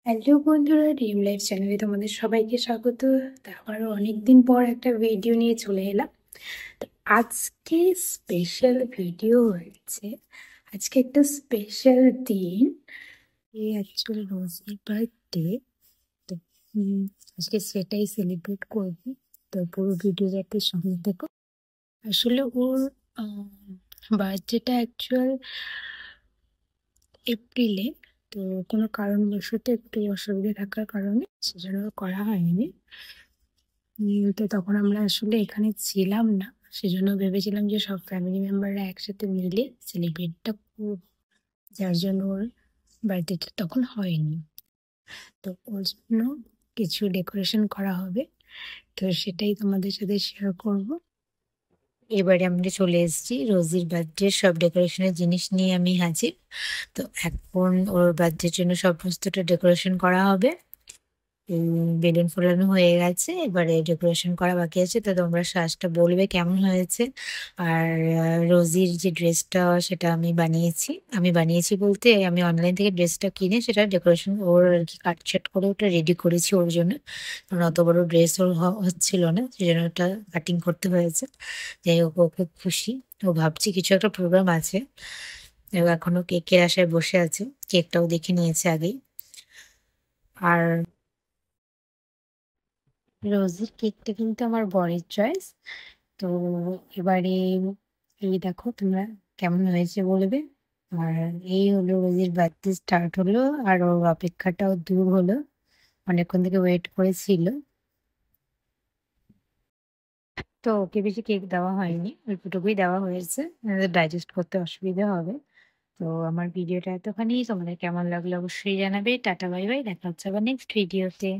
Hello বন্ধুরা, dream life চ্যানেলে তোমাদের সবাইকে স্বাগত। আবারও অনেকদিন পর একটা ভিডিও নিয়ে চলে এলাম। তো আজকে স্পেশাল ভিডিও হয়েছে। আজকে একটা স্পেশাল দিন, এই অ্যাকচুয়ালি রোজির বার্থডে। তো আজকে সেটাই সেলিব্রেট করবো। তো পুরো ভিডিও যাতে সঙ্গে দেখো। আসলে ওর বার্থডেটা অ্যাকচুয়াল এপ্রিলে, তো কোনো কারণবশত একটু অসুবিধা থাকার কারণে সেজন্য করা হয়নি। তো তখন আমরা আসলে এখানে ছিলাম না, সেজন্য ভেবেছিলাম যে সব ফ্যামিলি মেম্বাররা একসাথে মিলে সেলিব্রেটটা করব, যার জন্য ওর বার্থডেটা তখন হয়নি। তো ওর জন্য কিছু ডেকোরেশন করা হবে, তো সেটাই তোমাদের সাথে শেয়ার করব। এবারে আমরা চলে এসেছি রোজির বার্থডে সব ডেকোরেশনের জিনিস নিয়ে আমি হাজির। তো এখন ওর বার্থডের জন্য সমস্তটা ডেকোরেশন করা হবে। বেলুন ফোলানো হয়ে গেছে, এবারে ডেকোরেশন করা বাকি আছে। তো তোমরা সাজটা বলবে কেমন হয়েছে। আর রোজির যে ড্রেসটা সেটা আমি বানিয়েছি বলতে আমি অনলাইন থেকে ড্রেসটা কিনে সেটা ডেকোরেশন ওর আর কি কাটছাট করে ওটা রেডি করেছি ওর জন্য। কারণ অত বড় ড্রেস ওর হচ্ছিল না, সেই জন্য ওটা কাটিং করতে হয়েছে। যাই হোক, ও খুব খুশি। ও ভাবছি কিছু একটা প্রোগ্রাম আছে, ও এখনো কেকের আশায় বসে আছে। কেকটাও দেখে নিয়েছে আগেই। আর রোজের কেকটা কিন্তু আমার বরের চয়েস। তো এবারে এই দেখো তোমরা কেমন হয়েছে বলবে। আর এই হলো রোজির বার্থডে স্টার্ট হলো, আর ওর অপেক্ষাটাও দূর হলো, অনেকক্ষণ থেকে ওয়েট করেছিল। তো ওকে বেশি কেক দেওয়া হয়নি, অল্পটুকুই দেওয়া হয়েছে, ডাইজেস্ট করতে অসুবিধা হবে। তো আমার ভিডিওটা এতখানি, তোমাদের কেমন লাগলো অবশ্যই জানাবে। টাটা বাই বাই, দেখা হচ্ছে আবার নেক্সট ভিডিওতে।